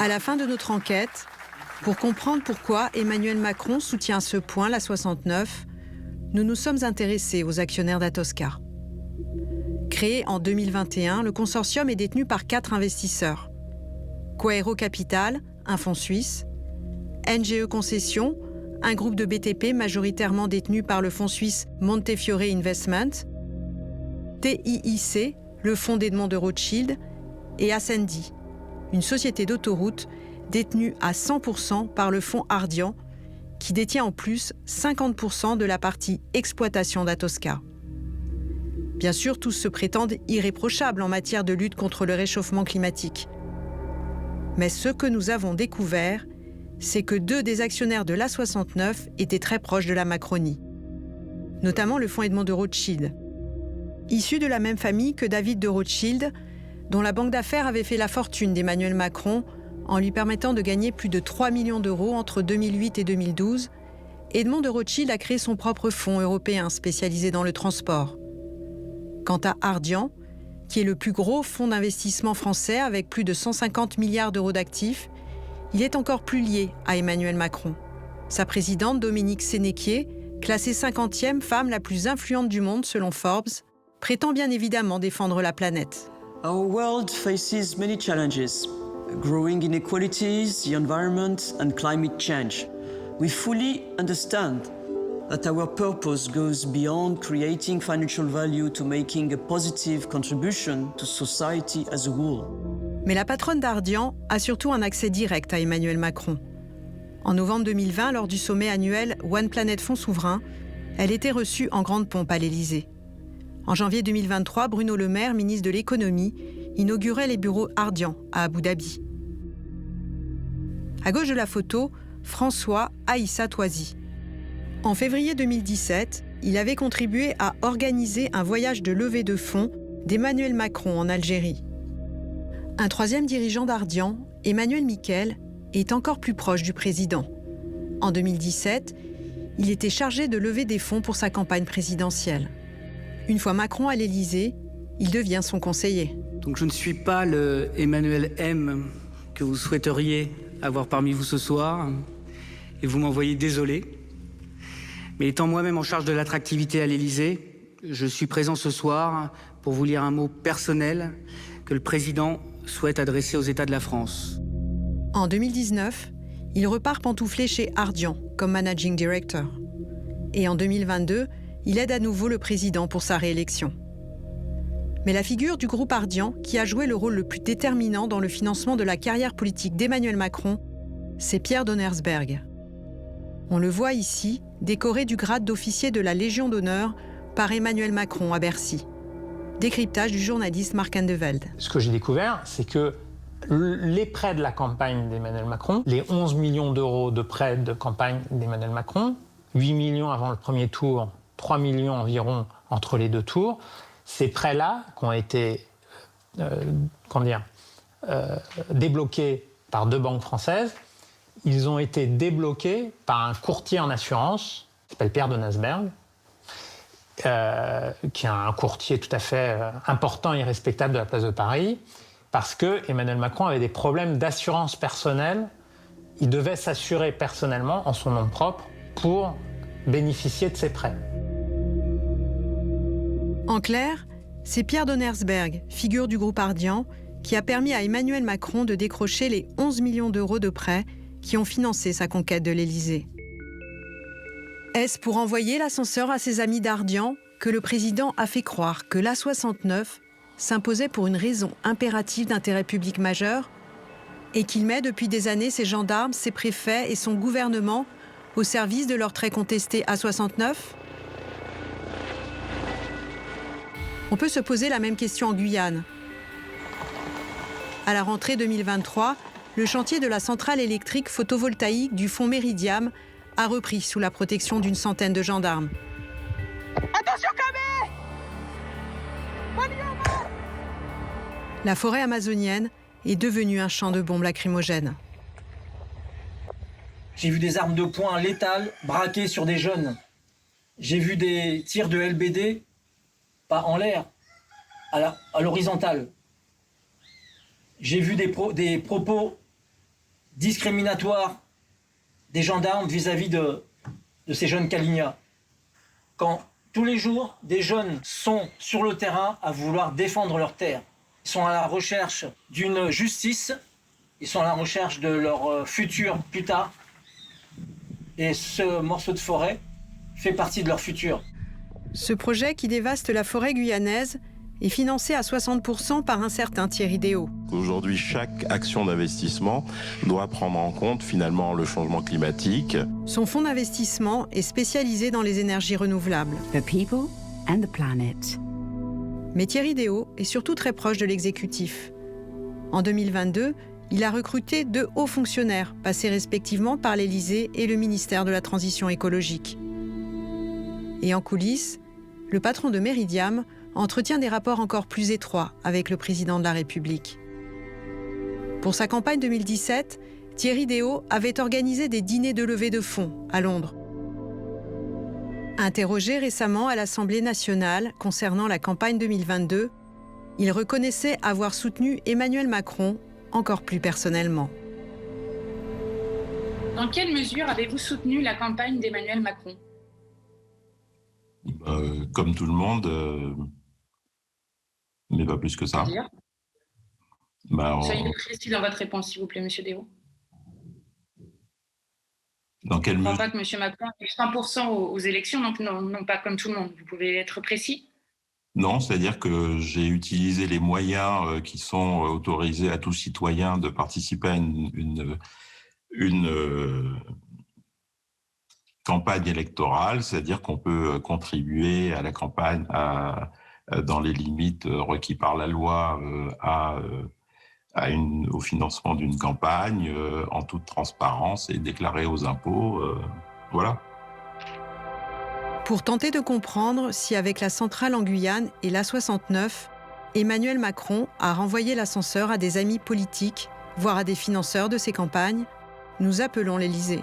À la fin de notre enquête, pour comprendre pourquoi Emmanuel Macron soutient à ce point la 69, nous nous sommes intéressés aux actionnaires d'Atoscar. Créé en 2021, le consortium est détenu par 4 investisseurs. Quaero Capital, un fonds suisse, NGE Concessions, un groupe de BTP majoritairement détenu par le fonds suisse Montefiore Investment, TIIC, le fonds d'Edmond de Rothschild, et Ascendi, une société d'autoroute détenue à 100% par le fonds Ardian, qui détient en plus 50% de la partie exploitation d'Atoscar. Bien sûr, tous se prétendent irréprochables en matière de lutte contre le réchauffement climatique. Mais ce que nous avons découvert, c'est que 2 des actionnaires de l'A69 étaient très proches de la Macronie, notamment le fonds Edmond de Rothschild. Issu de la même famille que David de Rothschild, dont la banque d'affaires avait fait la fortune d'Emmanuel Macron en lui permettant de gagner plus de 3 millions d'euros entre 2008 et 2012, Edmond de Rothschild a créé son propre fonds européen spécialisé dans le transport. Quant à Ardian, qui est le plus gros fonds d'investissement français avec plus de 150 milliards d'euros d'actifs, il est encore plus lié à Emmanuel Macron. Sa présidente, Dominique Sénéquier, classée 50e femme la plus influente du monde selon Forbes, prétend bien évidemment défendre la planète. Our world faces many challenges: growing inequalities, the environment, and climate change. We fully understand that our purpose goes beyond creating financial value to making a positive contribution to society as a whole. Mais la patronne d'Ardian a surtout un accès direct à Emmanuel Macron. En novembre 2020, lors du sommet annuel One Planet Fonds Souverain, elle était reçue en grande pompe à l'Élysée. En janvier 2023, Bruno Le Maire, ministre de l'Économie, inaugurait les bureaux Ardian à Abu Dhabi. À gauche de la photo, François Aïssa Touazy. En février 2017, il avait contribué à organiser un voyage de levée de fonds d'Emmanuel Macron en Algérie. Un troisième dirigeant d'Ardian, Emmanuel Miquel, est encore plus proche du président. En 2017, il était chargé de lever des fonds pour sa campagne présidentielle. Une fois Macron à l'Élysée, il devient son conseiller. Donc je ne suis pas le Emmanuel M que vous souhaiteriez avoir parmi vous ce soir, et vous m'envoyez désolé. Mais étant moi-même en charge de l'attractivité à l'Élysée, je suis présent ce soir pour vous lire un mot personnel que le président souhaite adresser aux États de la France. En 2019, il repart pantoufler chez Ardian comme managing director. Et en 2022, il aide à nouveau le président pour sa réélection. Mais la figure du groupe Ardian, qui a joué le rôle le plus déterminant dans le financement de la carrière politique d'Emmanuel Macron, c'est Pierre Donnersberg. On le voit ici, décoré du grade d'officier de la Légion d'honneur par Emmanuel Macron à Bercy. Décryptage du journaliste Marc Andevelde. Ce que j'ai découvert, c'est que les prêts de la campagne d'Emmanuel Macron, les 11 millions d'euros de prêts de campagne d'Emmanuel Macron, 8 millions avant le premier tour, 3 millions environ entre les 2 tours, ces prêts-là qui ont été débloqués par 2 banques françaises, ils ont été débloqués par un courtier en assurance, qui s'appelle Pierre Donnersberg, qui est un courtier tout à fait important et respectable de la place de Paris, parce que Emmanuel Macron avait des problèmes d'assurance personnelle. Il devait s'assurer personnellement en son nom propre pour bénéficier de ces prêts. En clair, c'est Pierre Donnersberg, figure du groupe Ardian, qui a permis à Emmanuel Macron de décrocher les 11 millions d'euros de prêts qui ont financé sa conquête de l'Élysée. Est-ce pour envoyer l'ascenseur à ses amis d'Ardian que le président a fait croire que l'A69 s'imposait pour une raison impérative d'intérêt public majeur et qu'il met depuis des années ses gendarmes, ses préfets et son gouvernement au service de leur très contesté A69 ? On peut se poser la même question en Guyane. À la rentrée 2023, le chantier de la centrale électrique photovoltaïque du fonds Méridiam a repris sous la protection d'une centaine de gendarmes. Attention, Camé! La forêt amazonienne est devenue un champ de bombes lacrymogènes. J'ai vu des armes de poing létales braquées sur des jeunes. J'ai vu des tirs de LBD, pas en l'air, à l'horizontale. J'ai vu des propos discriminatoire des gendarmes vis-à-vis de ces jeunes Kalinia. Quand tous les jours, des jeunes sont sur le terrain à vouloir défendre leur terre. Ils sont à la recherche d'une justice, ils sont à la recherche de leur futur plus tard. Et ce morceau de forêt fait partie de leur futur. Ce projet qui dévaste la forêt guyanaise est financé à 60% par un certain Thierry Déaut. Aujourd'hui, chaque action d'investissement doit prendre en compte finalement le changement climatique. Son fonds d'investissement est spécialisé dans les énergies renouvelables. The people and the planet. Mais Thierry Déaut est surtout très proche de l'exécutif. En 2022, il a recruté 2 hauts fonctionnaires, passés respectivement par l'Élysée et le ministère de la Transition écologique. Et en coulisses, le patron de Meridiam entretient des rapports encore plus étroits avec le président de la République. Pour sa campagne 2017, Thierry Déaut avait organisé des dîners de levée de fonds à Londres. Interrogé récemment à l'Assemblée nationale concernant la campagne 2022, il reconnaissait avoir soutenu Emmanuel Macron encore plus personnellement. Dans quelle mesure avez-vous soutenu la campagne d'Emmanuel Macron ? Comme tout le monde, mais pas plus que ça. Soyez précis dans votre réponse, s'il vous plaît, M. Déaut. Dans quelle mesure ? Je ne crois pas que M. Macron ait 100% aux élections, non pas comme tout le monde. Vous pouvez être précis ? Non, c'est-à-dire que j'ai utilisé les moyens qui sont autorisés à tout citoyen de participer à une campagne électorale, c'est-à-dire qu'on peut contribuer à la campagne dans les limites requises par la loi au financement d'une campagne en toute transparence et déclaré aux impôts. Voilà. Pour tenter de comprendre si avec la centrale en Guyane et l'A69, Emmanuel Macron a renvoyé l'ascenseur à des amis politiques, voire à des financeurs de ses campagnes, nous appelons l'Élysée.